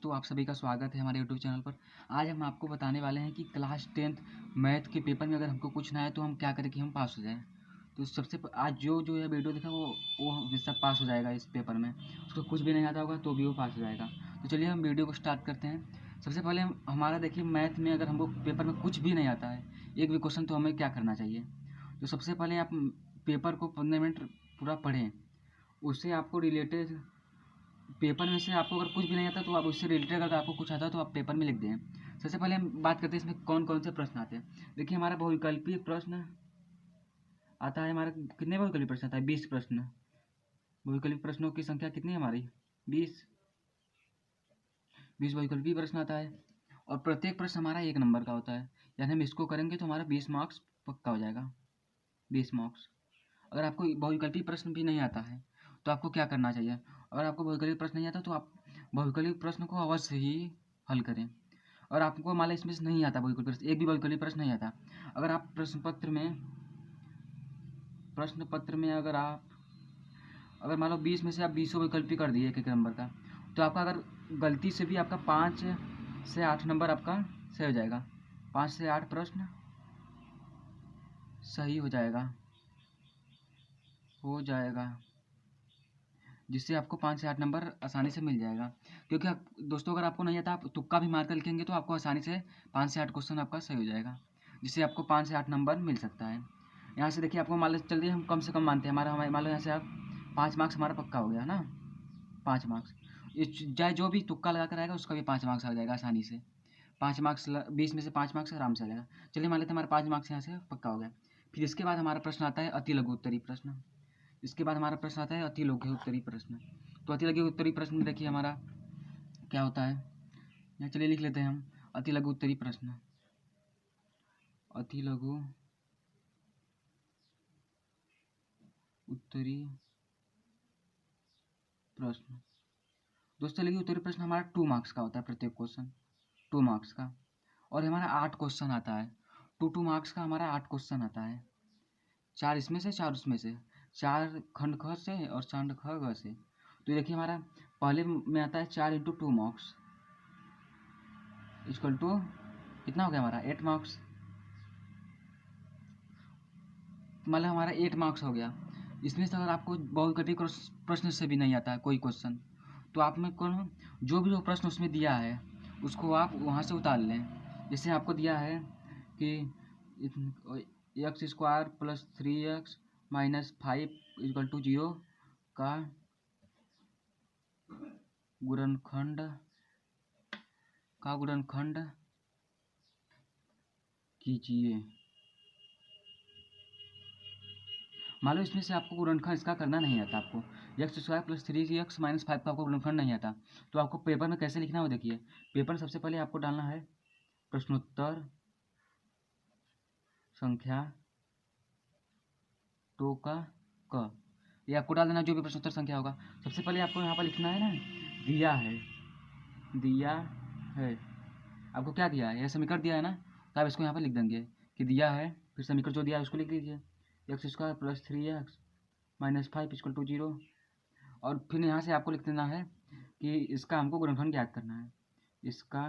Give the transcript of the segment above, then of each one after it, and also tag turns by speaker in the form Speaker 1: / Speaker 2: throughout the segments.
Speaker 1: दोस्तों, आप सभी का स्वागत है हमारे यूट्यूब चैनल पर। आज हम आपको बताने वाले हैं कि क्लास 10th मैथ के पेपर में अगर हमको कुछ ना आए तो हम क्या करें कि हम पास हो जाएं। तो आज जो ये वीडियो देखा वो सब पास हो जाएगा इस पेपर में। उसको कुछ भी नहीं आता होगा तो भी वो पास हो जाएगा। तो चलिए हम वीडियो को स्टार्ट करते हैं। सबसे पहले हमारा देखिए, मैथ में अगर हमको पेपर में कुछ भी नहीं आता है, एक भी क्वेश्चन, तो हमें क्या करना चाहिए। तो सबसे पहले आप पेपर को 15 मिनट पूरा पढ़ें। उससे आपको रिलेटेड पेपर में से आपको अगर कुछ भी नहीं आता तो आप उससे रिलेटेड अगर आपको कुछ आता है तो आप पेपर में लिख दें। सबसे पहले हम बात करते हैं इसमें कौन कौन से प्रश्न आते हैं। देखिए, हमारा बहुविकल्पीय प्रश्न आता है। हमारा कितने बहुविकल्पीय प्रश्न आता है? 20 प्रश्न। बहुविकल्पीय प्रश्नों की संख्या कितनी है हमारी? 20 बहुविकल्पीय प्रश्न आता है और प्रत्येक प्रश्न हमारा 1 नंबर का होता है। यानी हम इसको करेंगे तो हमारा 20 मार्क्स पक्का हो जाएगा। 20 मार्क्स। अगर आपको बहुविकल्पीय प्रश्न भी नहीं आता है तो आपको क्या करना चाहिए? अगर आपको बहुविकल्पीय प्रश्न नहीं आता तो आप बहुविकल्पीय प्रश्न को अवश्य ही हल करें। और आपको मान लो इसमें से नहीं आता बहुविकल्पीय प्रश्न, एक भी बहुविकल्पीय प्रश्न नहीं आता, अगर आप प्रश्न पत्र में अगर मान लो 20 में से आप 20 विकल्पीय कर दिए एक एक नंबर का, तो आपका अगर गलती से भी आपका 5 से 8 नंबर आपका सही हो जाएगा। 5 से 8 प्रश्न सही हो जाएगा जिससे आपको 5 से 8 नंबर आसानी से मिल जाएगा। क्योंकि दोस्तों, अगर आपको नहीं आता, आप तुक्का भी मार कर लिखेंगे तो आपको आसानी से 5 से 8 क्वेश्चन आपका सही हो जाएगा, जिससे आपको 5 से 8 नंबर मिल सकता है। यहाँ से देखिए, आपको मान लो चलिए हम कम से कम मानते हैं, हमारे मान लो यहाँ से आप 5 मार्क्स हमारा पक्का हो गया ना। 5 मार्क्स, ये चाहे जो भी तुक्का लगा कर आएगा उसका भी 5 मार्क्स आ जाएगा आसानी से। 5 मार्क्स 20 में से 5 मार्क्स आराम से आ जाएगा। चलिए मान लेते हैं हमारे 5 मार्क्स यहाँ से पक्का हो गया। फिर इसके बाद हमारा प्रश्न आता है अति लघु उत्तरीय प्रश्न। इसके बाद हमारा प्रश्न आता है अति लघु उत्तरीय प्रश्न। तो अति लघु उत्तरीय प्रश्न में देखिए हमारा क्या होता है, यहाँ चलिए लिख लेते हैं हम अति लघु उत्तरीय प्रश्न। अति लघु उत्तरीय प्रश्न। दोस्तों, लघु उत्तरीय प्रश्न हमारा 2 मार्क्स का होता है, प्रत्येक क्वेश्चन 2 मार्क्स का। और हमारा 8 क्वेश्चन आता है। 2 मार्क्स का हमारा 8 क्वेश्चन आता है। 4 इसमें से 4 उसमें से, 4 खंड ख से और 4 ख ग से। तो देखिए हमारा पहले में आता है 4 इंटू 2 मार्क्स इक्वल टू कितना हो गया हमारा 8 मार्क्स। मतलब हमारा 8 मार्क्स हो गया। इसमें से अगर आपको बहुविकल्पीय प्रश्न से भी नहीं आता है कोई क्वेश्चन, तो आप में कौन जो भी वो प्रश्न उसमें दिया है उसको आप वहाँ से उतार लें। जैसे आपको दिया है कि x² + 3x - 5 = 0 का गुणनखंड कीजिए। मान लो इसमें से आपको गुणनखंड इसका करना नहीं आता, आपको x² + 3x - 5 का आपको गुणनखंड नहीं आता, तो आपको पेपर में कैसे लिखना हो। देखिए, पेपर में सबसे पहले आपको डालना है प्रश्नोत्तर संख्या टो का क। ये आपको डाल देना जो भी प्रश्नोत्तर संख्या होगा। सबसे पहले आपको यहाँ पर लिखना है ना, दिया है। आपको क्या दिया है? यह समीकरण दिया है ना, तो आप इसको यहाँ पर लिख देंगे कि दिया है। फिर समीकरण जो दिया है उसको लिख दीजिए, x² + 3x - 5 = 0। और फिर यहाँ से आपको लिख देना है कि इसका हमको गुणनखंड ज्ञात करना है। इसका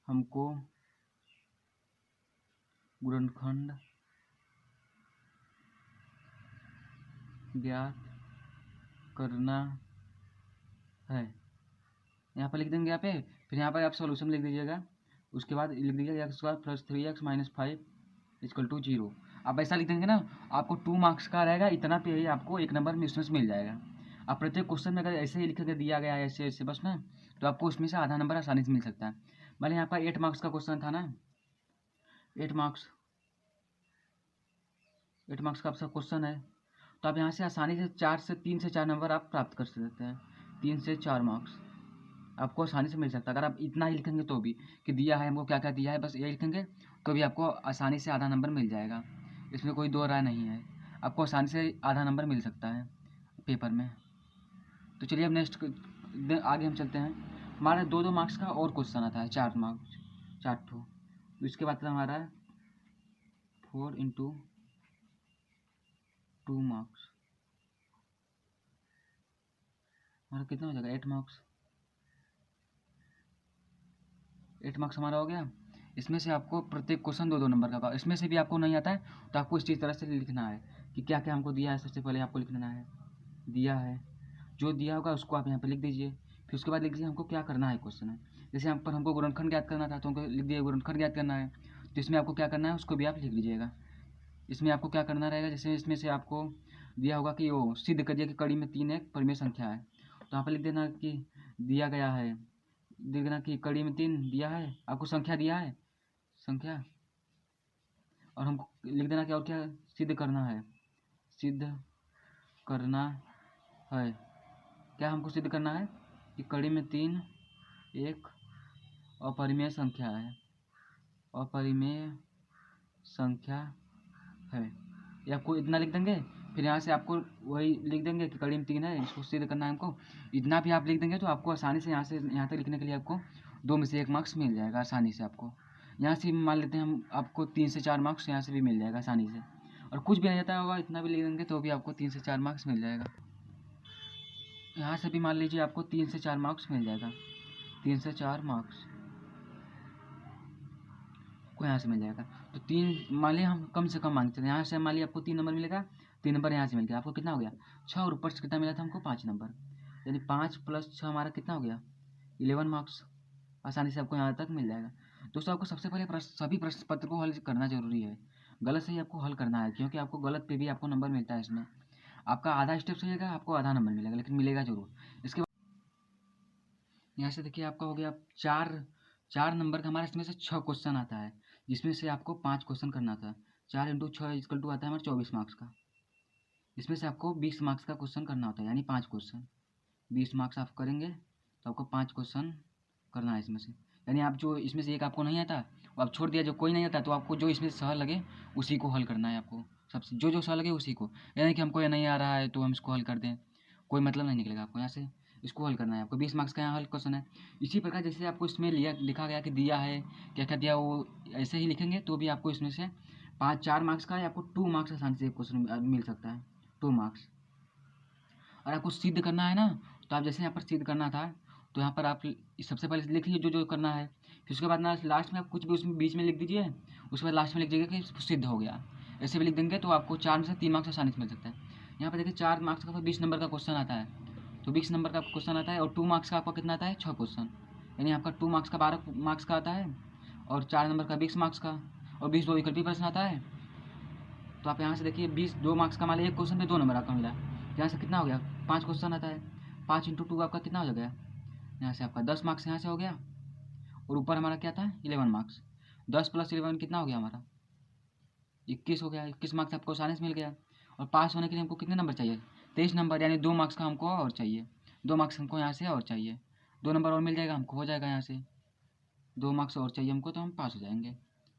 Speaker 1: हमको गुणनखंड ज्ञात करना है। यहाँ पर लिख देंगे यहाँ पे। फिर यहाँ पर आप सॉल्यूशन लिख दीजिएगा। उसके बाद लिख दीजिएगा x² + 3x - 5 = 0। आप ऐसा लिख देंगे ना, आपको 2 मार्क्स का रहेगा, इतना पे ही आपको 1 नंबर में उसमें से मिल जाएगा। आप प्रत्येक क्वेश्चन में अगर ऐसे ही लिखेंगे दिया गया है ऐसे ऐसे बस ना, तो आपको उसमें से आधा नंबर आसानी से मिल सकता है। मान लीजिए आपका 8 मार्क्स का क्वेश्चन था ना, 8 मार्क्स का आपका क्वेश्चन है, तो आप यहाँ से आसानी से 3 से 4 नंबर आप प्राप्त कर सकते हैं। 3 से 4 मार्क्स आपको आसानी से मिल सकता है। अगर आप इतना ही लिखेंगे तो भी कि दिया है हमको क्या क्या दिया है, बस ये लिखेंगे तो भी आपको आसानी से आधा नंबर मिल जाएगा। इसमें कोई दो राय नहीं है, आपको आसानी से आधा नंबर मिल सकता है पेपर में। तो चलिए अब नेक्स्ट आगे हम चलते हैं। हमारा 2 मार्क्स का और क्वेश्चन आता है, 4 मार्क्स 4 ठो। तो इसके बाद हमारा 4 इंटू 2 मार्क्स हमारा कितना हो जाएगा 8 मार्क्स। 8 मार्क्स हमारा हो गया। इसमें से आपको प्रत्येक क्वेश्चन 2-2 नंबर का होगा। इसमें से भी आपको नहीं आता है तो आपको इस चीज़ तरह से लिखना है कि क्या क्या हमको दिया है। सबसे पहले आपको लिखना है दिया है, जो दिया होगा उसको आप यहाँ पे लिख दीजिए। फिर उसके बाद लिख दीजिए हमको क्या करना है क्वेश्चन है। जैसे यहाँ पर हमको गुणनखंड ज्ञात करना था तो हमको लिख दिए गुणनखंड ज्ञात करना है, तो इसमें आपको क्या करना है उसको भी आप लिख लीजिएगा। इसमें आपको क्या करना रहेगा, जैसे इसमें से आपको दिया होगा कि वो सिद्ध करिए कि कड़ी में 3 एक परिमेय संख्या है, तो यहाँ पर लिख देना कि दिया गया है, लिख देना कि कड़ी में 3 दिया है, आपको संख्या दिया है संख्या, और हमको लिख देना कि और क्या सिद्ध करना है, सिद्ध करना है। क्या हमको सिद्ध करना है कि कड़ी में 3 एक अपरिमेय संख्या है, अपरिमेय संख्या है। ये आपको इतना लिख देंगे। फिर यहाँ से आपको वही लिख देंगे कि कड़ी में 3 है, इसको सिद्ध करना है हमको। इतना भी आप लिख देंगे तो आपको आसानी से यहाँ तक लिखने के लिए आपको 2 में से 1 मार्क्स मिल जाएगा आसानी से। आपको यहाँ से मान लेते हैं हम, आपको 3 से 4 मार्क्स यहाँ से भी मिल जाएगा आसानी से। और कुछ भी नहीं आता होगा, इतना भी लिख देंगे तो भी आपको 3 से 4 मार्क्स मिल जाएगा। यहाँ से भी मान लीजिए आपको 3 से 4 मार्क्स मिल जाएगा, 3 से 4 मार्क्स को यहाँ से मिल जाएगा। तो 3 मान लिया हम कम से कम मांगते थे, यहाँ से मान लिया आपको 3 नंबर मिलेगा, 3 नंबर यहाँ से मिल गया, आपको कितना हो गया 6, और ऊपर से कितना मिला था हमको 5 नंबर, यानी 5 + 6 हमारा कितना हो गया 11 मार्क्स। आसानी से आपको यहाँ तक मिल जाएगा। दोस्तों आपको सबसे पहले सभी प्रश्न पत्र को हल करना जरूरी है, गलत सही आपको हल करना है, क्योंकि आपको गलत पे भी आपको नंबर मिलता है। इसमें आपका आधा स्टेप सही होगा, आपको आधा नंबर मिलेगा, लेकिन मिलेगा जरूर। इसके बाद यहाँ से देखिए आपका हो गया 4 नंबर का, हमारा इसमें से 6 क्वेश्चन आता है, जिसमें से आपको 5 क्वेश्चन करना था। 4 × 6 = आता है हमारा 24 मार्क्स का। इसमें से आपको 20 मार्क्स का क्वेश्चन करना होता है, यानी 5 क्वेश्चन 20 मार्क्स आप करेंगे तो आपको 5 क्वेश्चन करना है इसमें से। यानी आप जो इसमें से एक आपको नहीं आता वो आप छोड़ दिया, जो कोई नहीं आता तो आपको जो इसमें सहल लगे उसी को हल करना है। आपको सबसे जो सहल लगे उसी को, यानी कि हमको ये नहीं आ रहा है तो हम इसको हल कर दें, कोई मतलब नहीं निकलेगा। आपको यहाँ से इसको हल करना है। आपको 20 मार्क्स का यहाँ हल क्वेश्चन है। इसी प्रकार जैसे आपको इसमें लिखा गया कि दिया है, क्या क्या दिया, वो ऐसे ही लिखेंगे तो भी आपको इसमें से 4 मार्क्स का, आपको 2 मार्क्स आसानी से एक क्वेश्चन मिल सकता है, 2 मार्क्स। और आपको सिद्ध करना है ना, तो आप जैसे यहाँ पर सिद्ध करना था तो यहाँ पर आप सबसे पहले लिख लीजिए जो जो करना है, फिर उसके बाद ना लास्ट में आप कुछ भी उसमें बीच में लिख दीजिए, उसके बाद लास्ट में लिख दीजिए कि सिद्ध हो गया। ऐसे भी लिख देंगे तो आपको 4 में से 3 मार्क्स आसानी से मिल सकता है। यहाँ पर देखिए 4 मार्क्स का तो 20 नंबर का क्वेश्चन आता है, तो 20 नंबर का क्वेश्चन आता है, और 2 मार्क्स का आपका कितना आता है 6 क्वेश्चन, यानी आपका 2 मार्क्स का 12 मार्क्स का आता है, और 4 नंबर का 20 मार्क्स का, और 20 दो विकल्पी प्रश्न आता है। तो आप यहाँ से देखिए 20 2 मार्क्स का, मान लीजिए एक क्वेश्चन पे 2 नंबर आपका मिला, यहाँ से कितना हो गया 5 क्वेश्चन आता है, 5 × 2 आपका कितना हो गया, यहाँ से आपका 10 मार्क्स यहाँ से हो गया, और ऊपर हमारा क्या था 11 मार्क्स, 10 + 11 कितना हो गया हमारा 21 हो गया। 21 मार्क्स आपको आसानी से मिल गया। और पास होने के लिए हमको कितने नंबर चाहिए 23 नंबर, यानी 2 मार्क्स का हमको और चाहिए, 2 मार्क्स हमको यहाँ से और चाहिए, 2 नंबर और मिल जाएगा हमको, हो जाएगा यहाँ से 2 मार्क्स और चाहिए हमको, तो हम पास हो जाएंगे।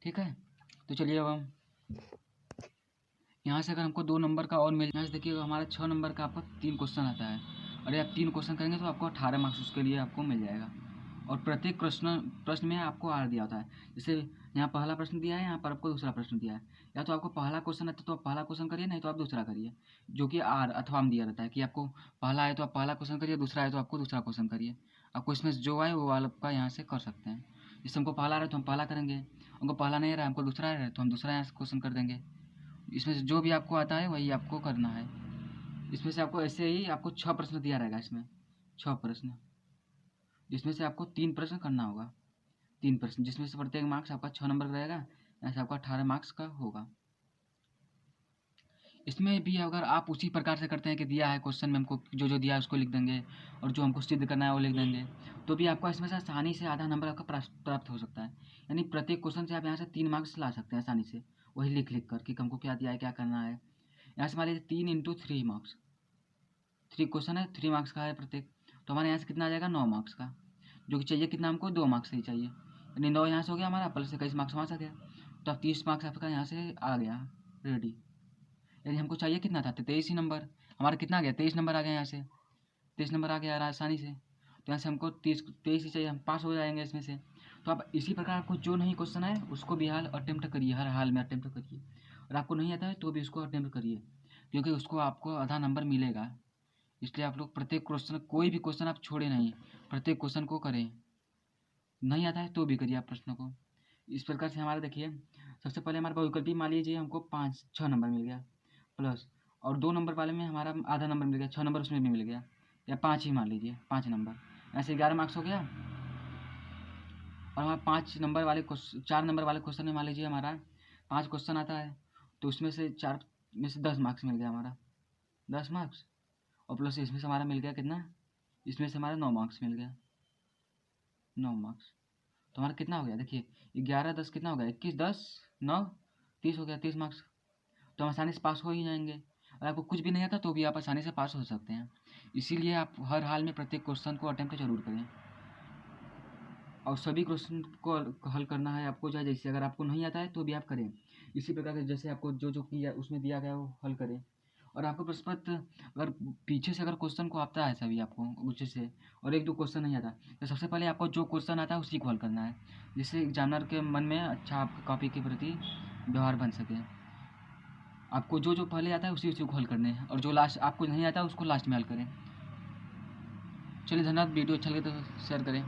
Speaker 1: ठीक है, तो चलिए अब हम यहाँ से अगर हमको 2 नंबर का और मिल, यहाँ से देखिए हमारा 6 नंबर का आपका 3 क्वेश्चन आता है, और आप 3 क्वेश्चन करेंगे तो आपको 18 मार्क्स उसके लिए आपको मिल जाएगा। और प्रत्येक प्रश्न में आपको आर दिया होता है, जैसे यहाँ पहला प्रश्न दिया है, यहाँ पर आपको दूसरा प्रश्न दिया है, या तो आपको पहला क्वेश्चन आता है तो आप पहला क्वेश्चन करिए, नहीं तो आप दूसरा करिए, जो कि आर अथवा में दिया रहता है कि आपको पहला है तो आप पहला क्वेश्चन करिए, दूसरा है तो आपको दूसरा क्वेश्चन करिए। आपको इसमें जो आए वो आपका यहाँ से कर सकते हैं। जैसे हमको पहला आ रहा है तो हम पहला करेंगे, हमको पहला नहीं आ रहा है हमको दूसरा आ रहा है तो हम दूसरा यहाँ से क्वेश्चन कर देंगे। इसमें से जो भी आपको आता है वही आपको करना है। इसमें से आपको ऐसे ही आपको 6 प्रश्न दिया रहेगा, इसमें 6 प्रश्न, जिसमें से आपको 3 प्रश्न करना होगा, 3 प्रश्न, जिसमें से प्रत्येक मार्क्स आपका 6 नंबर का रहेगा, ऐसे आपका 18 मार्क्स का होगा। इसमें भी अगर आप उसी प्रकार से करते हैं कि दिया है क्वेश्चन में हमको जो जो दिया है उसको लिख देंगे, और जो हमको सिद्ध करना है वो लिख देंगे, तो भी आपको इसमें से आसानी से आधा नंबर आपका प्राप्त हो सकता है। यानी प्रत्येक क्वेश्चन से आप यहाँ से 3 मार्क्स ला सकते हैं आसानी से, वही लिख लिख कर कि हमको क्या दिया है क्या करना है। यहाँ से मान लीजिए 3 × 3 मार्क्स, 3 क्वेश्चन है, 3 मार्क्स का है प्रत्येक, तो हमारे यहाँ से कितना आ जाएगा 9 मार्क्स का, जो कि चाहिए कितना हमको 2 मार्क्स ही चाहिए, यानी 9 यहाँ से हो गया हमारा, प्लस 21 मार्क्स वहाँ से आ गया, तो अब 30 मार्क्स आपका यहाँ से आ गया रेडी। यानी हमको चाहिए कितना था 23 ही नंबर, हमारा कितना आ गया 23 नंबर आ गया, यहाँ से 23 नंबर आ गया आसानी से, तो यहाँ से हमको 23 ही चाहिए, हम पास हो जाएंगे इसमें से। तो आप इसी प्रकार आपको जो नहीं क्वेश्चन है उसको भी अटेम्प्ट करिए, हर हाल में अटेम्प्ट करिए, और आपको नहीं आता है तो भी उसको अटेम्प्ट करिए, क्योंकि उसको आपको आधा नंबर मिलेगा। इसलिए आप लोग प्रत्येक क्वेश्चन, कोई भी क्वेश्चन आप छोड़े नहीं, प्रत्येक क्वेश्चन को करें। नहीं आता है तो भी करिए आप प्रश्नों को। इस प्रकार से हमारा देखिए, सबसे पहले हमारे बहुविकल्पी मान लीजिए हमको 5-6 नंबर मिल गया प्लस, और 2 नंबर वाले में हमारा आधा नंबर मिल गया, 6 नंबर उसमें भी मिल गया, या 5 ही मान लीजिए, 5 नंबर, ऐसे 11 मार्क्स हो गया। और हमारा 5 नंबर वाले 4 नंबर वाले क्वेश्चन में मान लीजिए हमारा 5 क्वेश्चन आता है, तो उसमें से 4 में से 10 मार्क्स मिल गया हमारा, 10 मार्क्स, और प्लस इसमें से हमारा मिल गया कितना, इसमें से हमारा 9 मार्क्स मिल गया, 9 मार्क्स। तो हमारा कितना हो गया देखिए, 11 10 कितना हो गया, 21 10 9 30 हो गया, 30 मार्क्स। तो हम आसानी से पास हो ही जाएंगे। अगर आपको कुछ भी नहीं आता तो भी आप आसानी से पास हो सकते हैं। इसीलिए आप हर हाल में प्रत्येक क्वेश्चन को अटेम्प्ट जरूर करें, और सभी क्वेश्चन को हल करना है आपको, चाहे जैसे अगर आपको नहीं आता है तो भी आप करें। इसी प्रकार से जैसे आपको जो जो किया उसमें दिया गया वो हल करें। और आपको प्रश्न पत्र अगर पीछे से अगर क्वेश्चन को आता है सभी आपको ऊँचे से, और 1-2 क्वेश्चन नहीं आता, तो सबसे पहले आपको जो क्वेश्चन आता है उसी को हल करना है, जिससे एग्जामिनर के मन में अच्छा आपकी कॉपी के प्रति व्यवहार बन सके। आपको जो जो पहले आता है उसी उसी को हल करने हैं, और जो लास्ट आपको नहीं आता उसको लास्ट में हल करें। चलिए धन्यवाद। वीडियो अच्छा लगे तो शेयर करें।